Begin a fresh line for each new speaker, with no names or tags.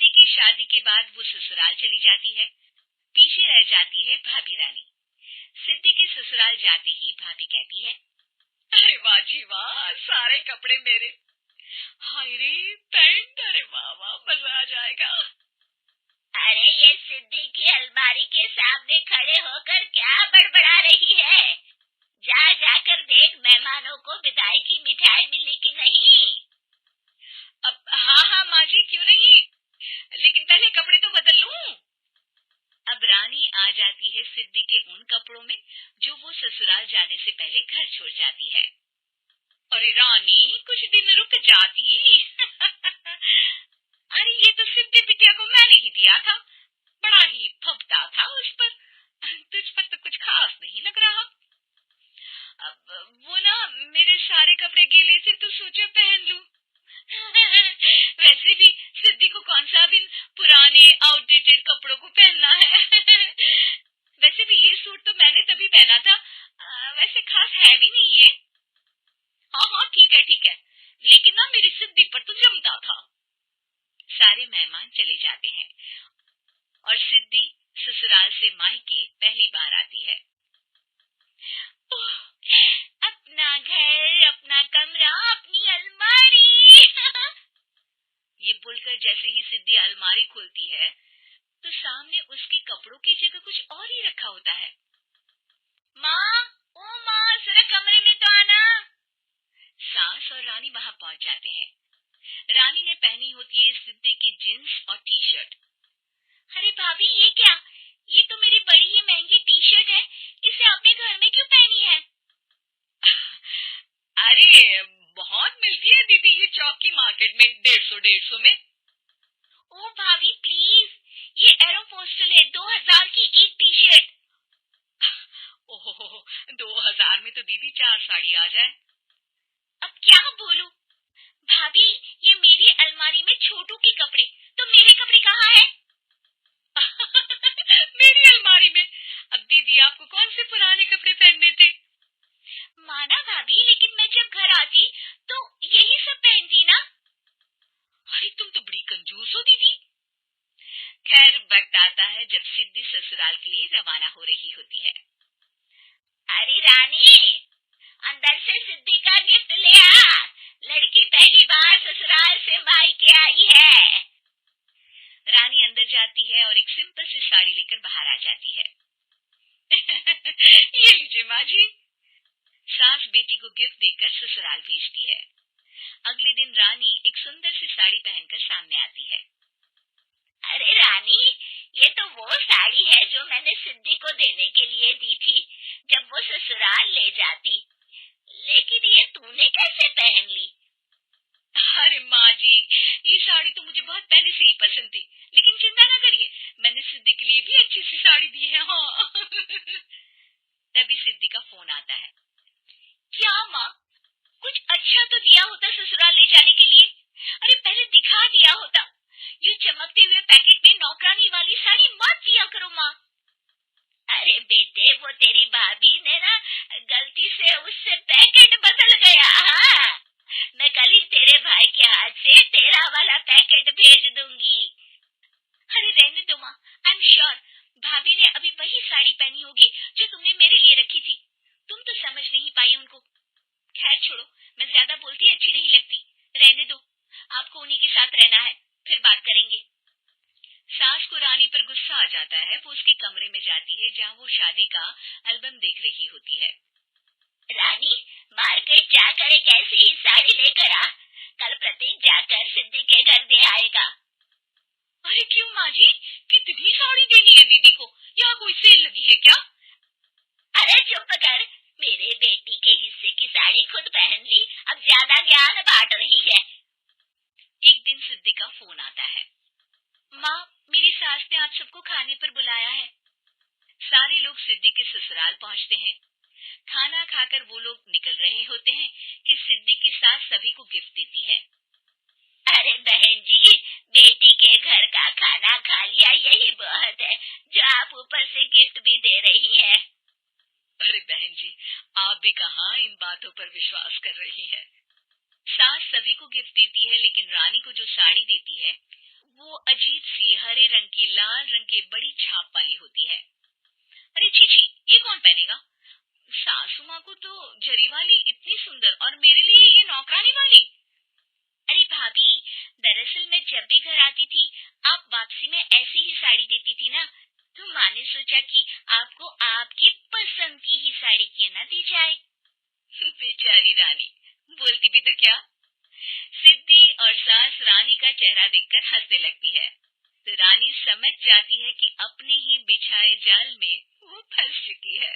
सिद्धि की शादी के बाद वो ससुराल चली जाती है। पीछे रह जाती है भाभी रानी। सिद्धि के ससुराल जाते ही भाभी कहती है, अरे वाह जी वाह, सारे कपड़े मेरे। हाय रे पैंट, अरे वाह वाह, मजा आ जाएगा। अरे ये सिद्धि की अलमारी के सामने खड़े होकर क्या बड़बड़ा रही है? जा जाकर देख मेहमानों को विदाई की मिठाई मिली कि नहीं। अब हाँ हाँ माँ जी, क्यों नहीं, लेकिन पहले कपड़े तो बदल लूं। अब रानी आ जाती है सिद्धि के उन कपड़ों में जो वो ससुराल जाने से पहले घर छोड़ जाती है। अरे रानी, कुछ दिन रुक जाती। अरे ये तो सिद्धि बिटिया को मैंने ही दिया था, बड़ा ही फबता था उस पर, तुझ पर तो कुछ खास नहीं लग रहा। अब वो ना, मेरे सारे कपड़े गीले थे तो सोचा पहन लूं। वैसे भी सिद्धि को कौन सा दिन पुराने आउटडेटेड कपड़ों को पहनना है। वैसे भी ये सूट तो मैंने तभी पहना था, वैसे खास है भी नहीं ये। हाँ हाँ ठीक है, लेकिन ना मेरी सिद्धि पर तो जमता था। सारे मेहमान चले जाते हैं और सिद्धि ससुराल से मायके पहली बार आती है। अपना घर, अपना कमरा, अपनी अलमारी। ये बोलकर जैसे ही सिद्धि अलमारी खोलती है तो सामने उसके कपड़ों की जगह कुछ और ही रखा होता है। माँ, ओ माँ, जरा कमरे में तो आना। सास और रानी वहां पहुंच जाते हैं। रानी ने पहनी होती है सिद्धि की जींस और टी शर्ट। अरे भाभी, ये क्या? ये तो मेरी बड़ी ही महंगी टी शर्ट है, इसे आपने घर में क्यों पहनी है? अरे बहुत मिलती है दीदी ये चौक की मार्केट में, 150 में। ओ भाभी प्लीज, ये एरोपोस्टल है, 2000 की एक टी शर्ट। ओहो, 2000 में तो दीदी 4 साड़ी आ जाए। अब क्या बोलूं भाभी, ये मेरी अलमारी में छोटू के कपड़े, तो मेरे कपड़े कहाँ हैं? मेरी अलमारी में? अब दीदी आपको कौन से पुराने कपड़े पहनने थे? माना भाभी, लेकिन मैं जब घर आती तो यही सब पहनती ना। अरे तुम तो बड़ी कंजूस हो दीदी। खैर वक्त आता है जब सिद्धि ससुराल के लिए रवाना हो रही होती है। अरे रानी, अंदर से सिद्धि का गिफ्ट ले आ, लड़की पहली बार ससुराल से मायके आई है। रानी अंदर जाती है और एक सिंपल सी साड़ी लेकर बाहर आ जाती है। ये लीजिए माँ जी। सास बेटी को गिफ्ट देकर ससुराल भेजती है। अगले दिन रानी एक सुंदर सी साड़ी पहनकर सामने आती है। अरे रानी, ये तो वो साड़ी है जो मैंने सिद्धि को देने के लिए दी थी जब वो ससुराल ले जाती, लेकिन ये तूने कैसे पहन ली? अरे माँ जी, ये साड़ी तो मुझे बहुत पहले से ही पसंद थी, लेकिन चिंता ना करिए, मैंने सिद्धि के लिए भी अच्छी सी साड़ी दी है। हाँ। तभी सिद्धि का फोन आता है। क्या माँ, कुछ अच्छा तो दिया होता ससुराल ले जाने के लिए, अरे पहले दिखा दिया होता। ये चमकते हुए पैकेट में नौकरानी वाली साड़ी मत दिया करो माँ। अरे बेटे, वो तेरी भाभी ने ना गलती से उससे पैकेट बदल गया। हाँ, मैं कल ही तेरे भाई के हाथ से तेरा वाला पैकेट भेज दूंगी। अरे रहने दो माँ, आई एम श्योर भाभी ने अभी वही साड़ी पहनी होगी जो तुमने मेरे लिए रखी थी, तुम तो समझ नहीं पाई उनको। खैर छोड़ो, मैं ज्यादा बोलती अच्छी नहीं लगती, रहने दो, आपको उन्हीं के साथ रहना है, फिर बात करेंगे। सास को रानी पर गुस्सा आ जाता है। वो उसके कमरे में जाती है जहाँ वो शादी का एल्बम देख रही होती है। रानी, मार्केट जाकर एक ऐसी ही साड़ी लेकर आ, कल प्रतीक जाकर सिद्धि के घर दे आएगा। अरे क्यों माँ जी, कितनी साड़ी देनी है दीदी को, यहाँ कोई सेल लगी है क्या? अरे चुप कर, मेरे बेटी के हिस्से की साड़ी खुद पहन ली, अब ज्यादा ज्ञान बांट रही है। एक दिन सिद्धि का फोन आता है। माँ, मेरी सास ने आज सबको खाने पर बुलाया है। सारे लोग सिद्धि के ससुराल पहुँचते हैं। खाना खाकर वो लोग निकल रहे होते हैं कि सिद्धि की सास सभी को गिफ्ट देती है। अरे बहन जी, बेटी के घर का खाना खा लिया, यही बहुत है जो आप ऊपर से गिफ्ट भी दे रही है। अरे बहन जी, आप भी कहाँ इन बातों पर विश्वास कर रही है। सास सभी को गिफ्ट देती है, लेकिन रानी को जो साड़ी देती है वो अजीब सी हरे रंग की, लाल रंग के बड़ी छाप वाली होती है। अरे छी छी, ये कौन पहनेगा? सासू माँ को तो जरी वाली इतनी सुंदर, और मेरे लिए ये नौकरानी वाली। अरे भाभी, दरअसल मैं जब भी घर आती थी, आप वापसी में ऐसी ही साड़ी देती थी ना, तो माँ ने सोचा कि आपको आपकी पसंद की ही साड़ी क्यों ना दी जाए। बेचारी रानी, बोलती भी तो क्या। सिद्धि और सास रानी का चेहरा देखकर हंसने लगती है, तो रानी समझ जाती है कि अपने ही बिछाए जाल में वो फंस चुकी है।